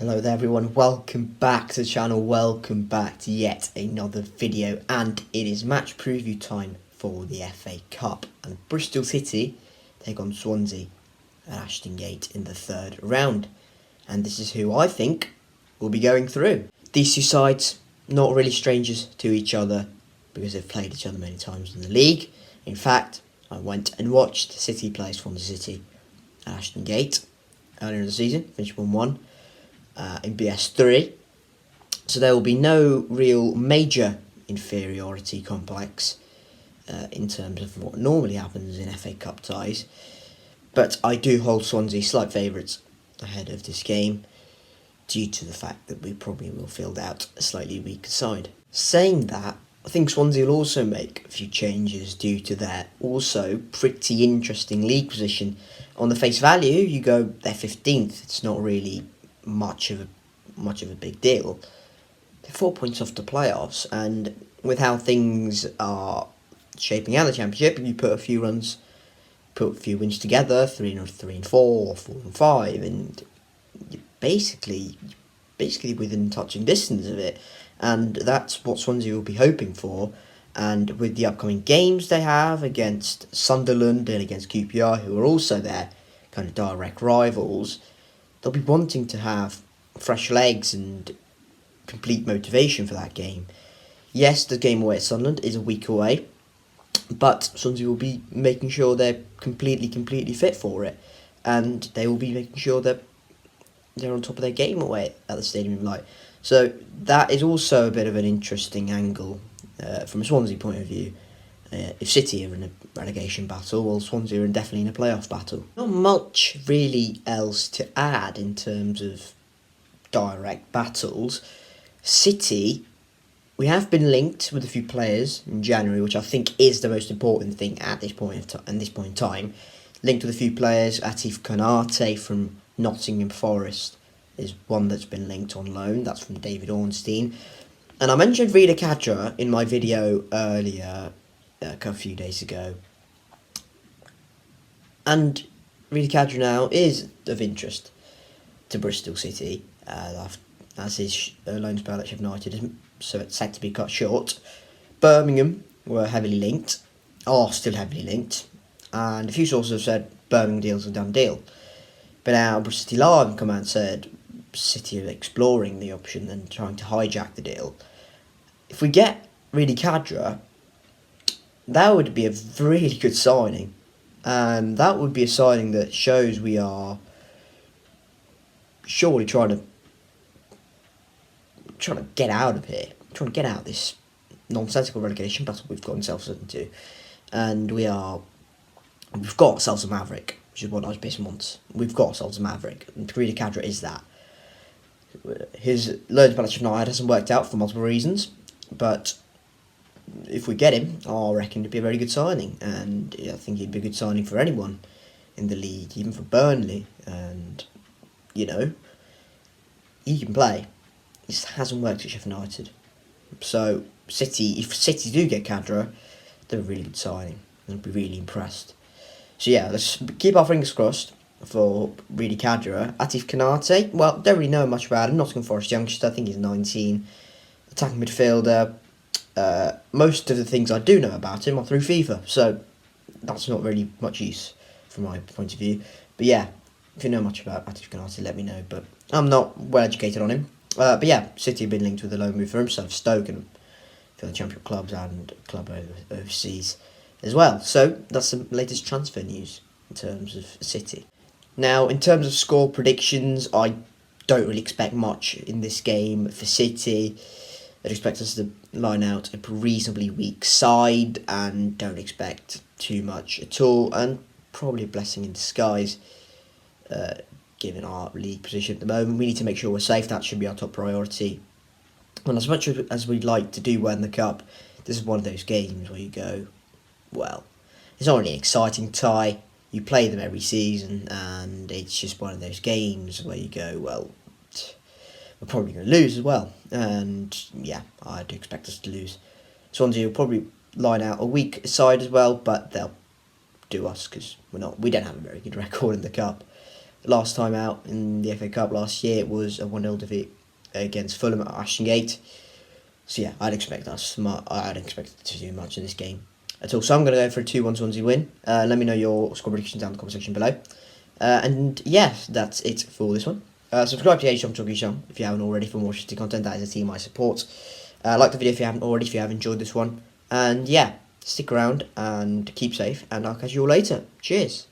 Hello there everyone, welcome back to the channel, welcome back to yet another video, and it is match preview time for the FA Cup, and Bristol City take on Swansea at Ashton Gate in the third round, and this is who I think will be going through. These two sides, not really strangers to each other because they've played each other many times in the league. In fact, I went and watched City play Swansea City at Ashton Gate earlier in the season, finished 1-1. In BS3, so there will be no real major inferiority complex in terms of what normally happens in FA Cup ties, but I do hold Swansea slight favourites ahead of this game due to the fact that we probably will field out a slightly weaker side. Saying that, I think Swansea will also make a few changes due to their also pretty interesting league position. On the face value, you go they're 15th. It's not really much of a big deal. They're 4 points off the playoffs, and with how things are shaping out the championship, if you put a few wins together, 3-4 or 4-5, and you're basically within touching distance of it, and that's what Swansea will be hoping for. And with the upcoming games they have against Sunderland and against QPR, who are also their kind of direct rivals, they'll be wanting to have fresh legs and complete motivation for that game. Yes, the game away at Sunderland is a week away, but Swansea will be making sure they're completely fit for it, and they will be making sure that they're on top of their game away at the Stadium of Light. So that is also a bit of an interesting angle from a Swansea point of view. If City are in a relegation battle, well, Swansea are definitely in a playoff battle. Not much really else to add in terms of direct battles. City, we have been linked with a few players in January, which I think is the most important thing at this point in time. Linked with a few players. Atif Konate from Nottingham Forest is one that's been linked on loan. That's from David Ornstein. And I mentioned Rida Kadra in my video earlier, a few days ago, and Rida Kadra now is of interest to Bristol City, as his loan spell at Sheffield United is so it's set to be cut short. Birmingham were heavily linked, are still heavily linked, and a few sources have said Birmingham deal's a done deal. But now Bristol City Live in command said City are exploring the option and trying to hijack the deal. If we get Rida Kadra, that would be a really good signing, and that would be a signing that shows we are surely trying to get out of here, trying to get out of this nonsensical relegation battle we've got ourselves into, and we've got ourselves a maverick, which is what I basically want. We've got ourselves a maverick, and Rida Kadra is that. His loan spell at Sheffield United hasn't worked out for multiple reasons, but if we get him, I reckon it'd be a very good signing, and I think he'd be a good signing for anyone in the league, even for Burnley, and, you know, he can play. It just hasn't worked at Sheffield United. So, if City do get Kadra, they're a really good signing. I'll be really impressed. So yeah, let's keep our fingers crossed for Rida Kadra. Atif Konate, well, don't really know much about him. Nottingham Forest youngster, I think he's 19. Attacking midfielder. Most of the things I do know about him are through FIFA, so that's not really much use from my point of view. But yeah, if you know much about Atif Konate, let me know, but I'm not well educated on him. But yeah, City have been linked with a loan move for himself, Stoke, and for the champion clubs and club overseas as well. So that's the latest transfer news in terms of City. Now, in terms of score predictions, I don't really expect much in this game for City. I'd expect us to line out a reasonably weak side and don't expect too much at all, and probably a blessing in disguise given our league position at the moment. We need to make sure we're safe. That should be our top priority. And as much as we'd like to do well in the Cup, this is one of those games where you go, well, it's not really an exciting tie. You play them every season, and it's just one of those games where you go, well, we're probably going to lose as well. And yeah, I do expect us to lose. Swansea will probably line out a weak side as well, but they'll do us because we don't have a very good record in the Cup. Last time out in the FA Cup last year, it was a 1-0 defeat against Fulham at Ashton Gate. So yeah, I'd expect to do much in this game at all. So I'm going to go for a 2-1 Swansea win. Let me know your score predictions down in the comment section below. And yeah, that's it for this one. Subscribe to H. Talkie Sham if you haven't already for more shitty content. That is a team I support. Like the video if you haven't already, if you have enjoyed this one. And yeah, stick around and keep safe, and I'll catch you all later. Cheers.